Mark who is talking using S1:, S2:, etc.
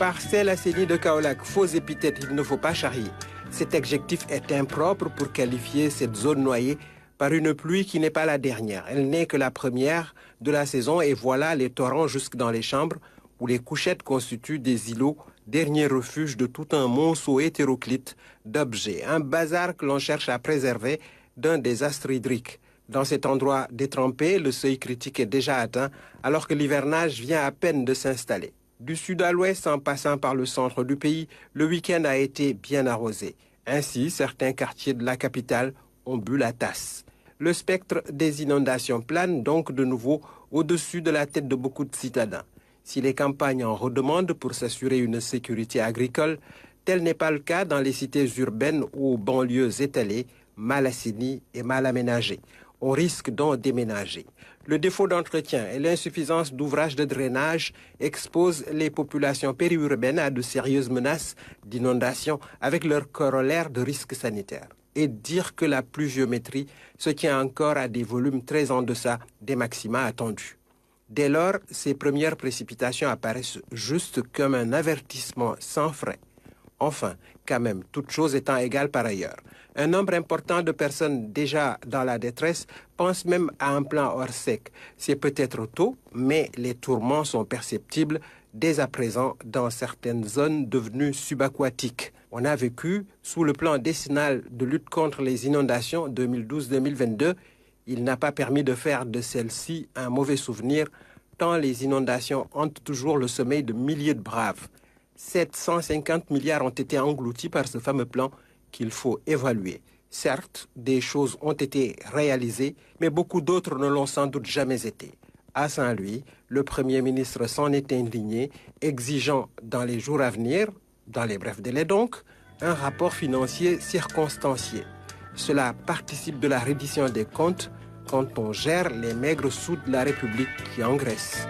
S1: Parcelles Assainies de Kaolack, faux épithète, il ne faut pas charrier. Cet adjectif est impropre pour qualifier cette zone noyée par une pluie qui n'est pas la dernière. Elle n'est que la première de la saison et voilà les torrents jusque dans les chambres où les couchettes constituent des îlots, dernier refuge de tout un monceau hétéroclite d'objets. Un bazar que l'on cherche à préserver d'un désastre hydrique. Dans cet endroit détrempé, le seuil critique est déjà atteint alors que l'hivernage vient à peine de s'installer. Du sud à l'ouest, en passant par le centre du pays, le week-end a été bien arrosé. Ainsi, certains quartiers de la capitale ont bu la tasse. Le spectre des inondations plane donc de nouveau au-dessus de la tête de beaucoup de citadins. Si les campagnes en redemandent pour s'assurer une sécurité agricole, tel n'est pas le cas dans les cités urbaines ou banlieues étalées, mal assainies et mal aménagées. On risque d'en déménager. Le défaut d'entretien et l'insuffisance d'ouvrages de drainage exposent les populations périurbaines à de sérieuses menaces d'inondation avec leur corollaire de risques sanitaires. Et dire que la pluviométrie se tient encore à des volumes très en deçà des maxima attendus. Dès lors, ces premières précipitations apparaissent juste comme un avertissement sans frein. Enfin, quand même, toute chose étant égale par ailleurs. Un nombre important de personnes déjà dans la détresse pensent même à un plan hors sec. C'est peut-être tôt, mais les tourments sont perceptibles dès à présent dans certaines zones devenues subaquatiques. On a vécu sous le plan décennal de lutte contre les inondations 2012-2022. Il n'a pas permis de faire de celle-ci un mauvais souvenir, tant les inondations hantent toujours le sommeil de milliers de braves. 750 milliards ont été engloutis par ce fameux plan qu'il faut évaluer. Certes, des choses ont été réalisées, mais beaucoup d'autres ne l'ont sans doute jamais été. À Saint-Louis, le Premier ministre s'en est indigné, exigeant dans les jours à venir, dans les brefs délais donc, un rapport financier circonstancié. Cela participe de la reddition des comptes quand on gère les maigres sous de la République qui engraissent.